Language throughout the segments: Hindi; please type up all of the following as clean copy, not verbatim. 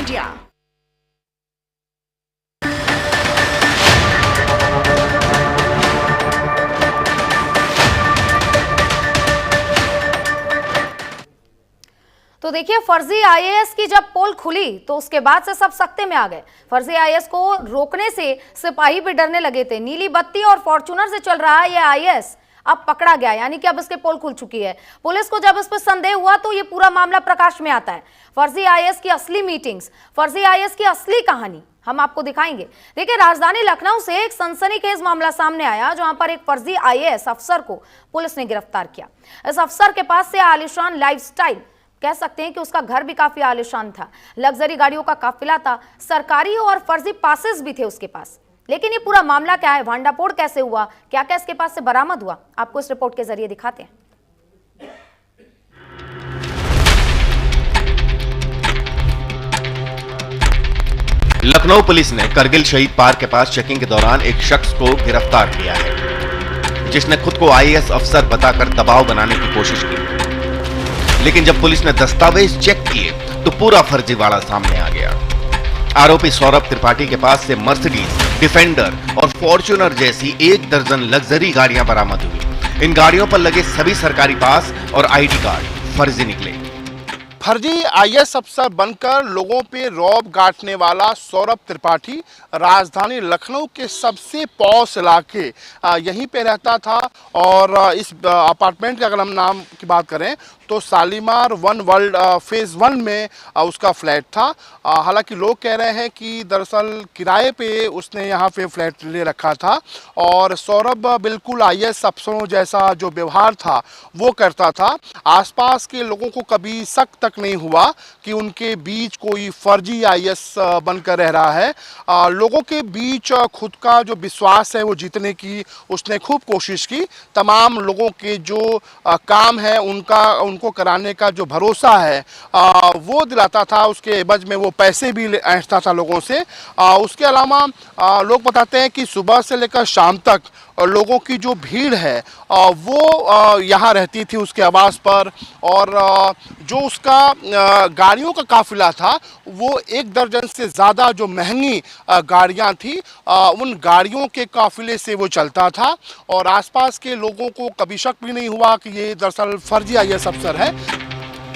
मीडिया। तो देखिए, फर्जी आईएएस की जब पोल खुली तो उसके बाद से सब सख्ते में आ गए। फर्जी आईएएस को रोकने से सिपाही भी डरने लगे थे। नीली बत्ती और फॉर्च्यूनर से चल रहा है ये आईएएस अब पकड़ा गया, यानी कि अब इसके पोल खुल चुकी है। पुलिस को जब इस पर संदेह हुआ तो ये पूरा मामला प्रकाश में आता है। फर्जी आईएएस की असली मीटिंग्स, फर्जी आईएएस की असली कहानी हम आपको दिखाएंगे। देखिए, राजधानी लखनऊ से एक सनसनीखेज मामला सामने आया, जहां पर एक फर्जी आईएएस अफसर को पुलिस ने गिरफ्तार किया। इस अफसर के पास से आलीशान लाइफस्टाइल, कह सकते हैं कि उसका घर भी काफी आलीशान था, लग्जरी गाड़ियों का काफिला था, सरकारी और फर्जी पासेस भी थे उसके पास। लेकिन ये पूरा मामला क्या है, भांडाफोड़ कैसे हुआ, क्या क्या इसके पास से बरामद हुआ, आपको इस रिपोर्ट के जरिए दिखाते हैं। लखनऊ पुलिस ने करगिल शहीद पार्क के पास चेकिंग के दौरान एक शख्स को गिरफ्तार किया है, जिसने खुद को आईएएस अफसर बताकर दबाव बनाने की कोशिश की। लेकिन जब पुलिस ने दस्तावेज चेक किए तो पूरा फर्जीवाड़ा सामने आ गया। आरोपी सौरभ त्रिपाठी के पास से मर्सिडीज, डिफेंडर और फॉर्च्यूनर जैसी 1 दर्जन लग्जरी गाड़ियां बरामद हुई। इन गाड़ियों पर लगे सभी सरकारी पास और आईडी कार्ड फर्जी निकले। फर्जी आईएएस अफसर बनकर लोगों पे रौब गांठने वाला सौरभ त्रिपाठी राजधानी लखनऊ के सबसे पॉश इलाके यहीं पे रहता था। और इस अपार्टमेंट के अगर हम नाम की बात करें तो शालीमार वन वर्ल्ड फेज़ 1 में उसका फ्लैट था। हालांकि लोग कह रहे हैं कि दरअसल किराए पे उसने यहाँ पे फ्लैट ले रखा था और सौरभ बिल्कुल आईएएस अफसरों जैसा जो व्यवहार था वो करता था। आसपास के लोगों को कभी शक तक नहीं हुआ कि उनके बीच कोई फर्जी आईएएस बनकर रह रहा है। लोगों के बीच खुद का जो विश्वास है वो जीतने की उसने खूब कोशिश की। तमाम लोगों के जो काम है उनको कराने का जो भरोसा है वो दिलाता था। उसके एवज में वो पैसे भी ऐंठता था लोगों से। उसके अलावा लोग बताते हैं कि सुबह से लेकर शाम तक लोगों की जो भीड़ है वो यहाँ रहती थी उसके आवास पर। और जो उसका गाड़ियों का काफिला था वो 1 दर्जन से ज़्यादा जो महंगी गाड़ियाँ थी उन गाड़ियों के काफिले से वो चलता था। और आसपास के लोगों को कभी शक भी नहीं हुआ कि ये दरअसल फर्जी आईएएस अफसर है।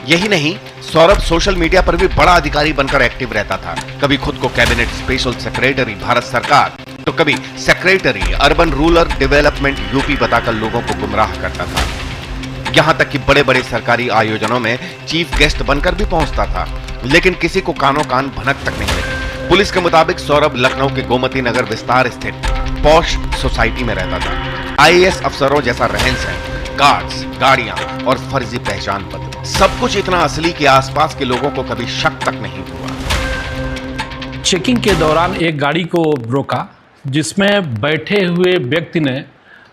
यही नहीं, सौरभ सोशल मीडिया पर भी बड़ा अधिकारी बनकर एक्टिव रहता था। कभी खुद को कैबिनेट स्पेशल सेक्रेटरी भारत सरकार तो कभी secretary urban rural development UP बताकर लोगों को गुमराह करता था। यहां तक कि बड़े बड़े सरकारी आयोजनों में चीफ गेस्ट बनकर भी पहुंचता था, लेकिन किसी को कानों कान भनक तक नहीं लगी। पुलिस के मुताबिक सौरभ लखनऊ के गोमती नगर विस्तार स्थित पॉश सोसाइटी में रहता था। आईएएस अफसरों जैसा रहन सहन, कार्ड्स, गाड़ियां और फर्जी पहचान पत्र, सब कुछ इतना असली कि आसपास के लोगों को कभी शक तक नहीं हुआ। चेकिंग के दौरान एक गाड़ी को रोका, जिसमें बैठे हुए व्यक्ति ने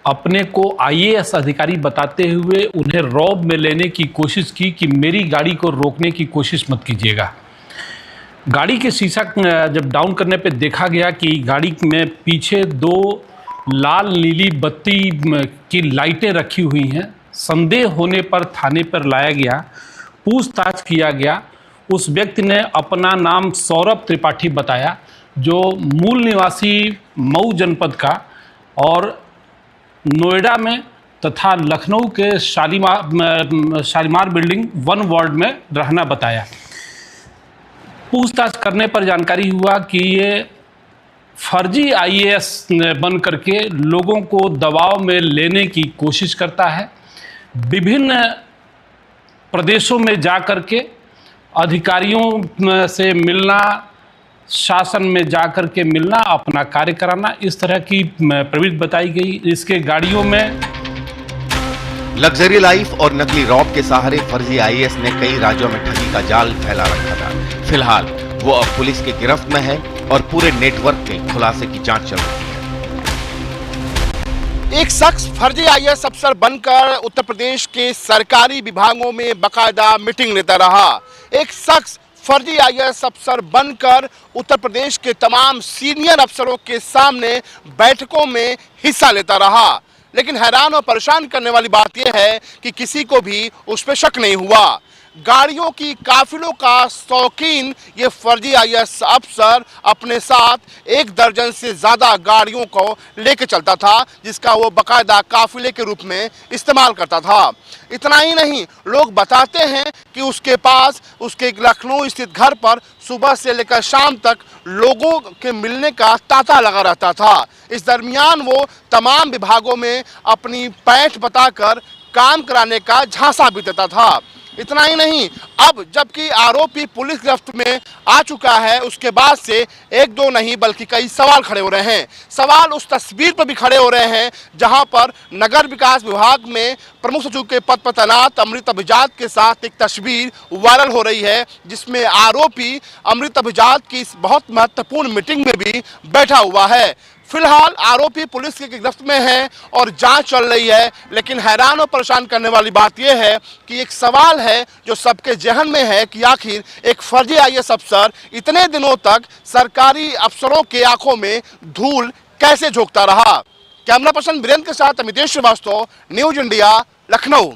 अपने को आईएएस अधिकारी बताते हुए उन्हें रौब में लेने की कोशिश की कि मेरी गाड़ी को रोकने की कोशिश मत कीजिएगा। गाड़ी के शीशा जब डाउन करने पे देखा गया कि गाड़ी में पीछे 2 लाल नीली बत्ती की लाइटें रखी हुई हैं। संदेह होने पर थाने पर लाया गया, पूछताछ किया गया। उस व्यक्ति ने अपना नाम सौरभ त्रिपाठी बताया, जो मूल निवासी मऊ जनपद का और नोएडा में तथा लखनऊ के शालीमार बिल्डिंग 1 वार्ड में रहना बताया। पूछताछ करने पर जानकारी हुआ कि ये फर्जी आईएएस बन करके लोगों को दबाव में लेने की कोशिश करता है। विभिन्न प्रदेशों में जा कर के अधिकारियों से मिलना, शासन में जा कर के मिलना, अपना कार्य कराना, इस तरह की प्रवृत्ति बताई गई। इसके गाड़ियों में लग्जरी लाइफ और नकली रौब के सहारे फर्जी आईएएस ने कई राज्यों में ठगी का जाल फैला रखा था। फिलहाल वो अब पुलिस की गिरफ्त में है और पूरे नेटवर्क के खुलासे की जांच चल रही है। एक शख्स फर्जी आईएएस अफसर बनकर उत्तर प्रदेश के सरकारी विभागों में बाकायदा मीटिंग लेता रहा। एक शख्स फर्जी आईएएस अफसर बनकर उत्तर प्रदेश के तमाम सीनियर अफसरों के सामने बैठकों में हिस्सा लेता रहा। लेकिन हैरान और परेशान करने वाली बात यह है कि किसी को भी उस पर शक नहीं हुआ। गाड़ियों की काफिलों का शौकीन ये फर्जी आईएएस अफसर अपने साथ 1 दर्जन से ज़्यादा गाड़ियों को लेके चलता था, जिसका वो बाकायदा काफिले के रूप में इस्तेमाल करता था। इतना ही नहीं, लोग बताते हैं कि उसके पास उसके लखनऊ स्थित घर पर सुबह से लेकर शाम तक लोगों के मिलने का तांता लगा रहता था। इस दरमियान वो तमाम विभागों में अपनी पैठ बताकर काम कराने का झांसा भी देता था। इतना ही नहीं, अब जबकि आरोपी पुलिस गिरफ्त में आ चुका है, उसके बाद से 1-2 नहीं बल्कि कई सवाल खड़े हो रहे हैं। सवाल उस तस्वीर पर भी खड़े हो रहे हैं जहां पर नगर विकास विभाग में प्रमुख सचिव के पद पर तैनात अमृत अभिजात के साथ एक तस्वीर वायरल हो रही है, जिसमें आरोपी अमृत अभिजात की इस बहुत महत्वपूर्ण मीटिंग में भी बैठा हुआ है। फिलहाल आरोपी पुलिस की गिरफ्त में है और जांच चल रही है, लेकिन हैरान और परेशान करने वाली बात यह है कि एक सवाल है जो सबके जहन में है कि आखिर एक फर्जी आईएएस अफसर इतने दिनों तक सरकारी अफसरों के आंखों में धूल कैसे झोंकता रहा। कैमरा पर्सन वीरेंद्र के साथ अमितेश श्रीवास्तव, न्यूज इंडिया, लखनऊ।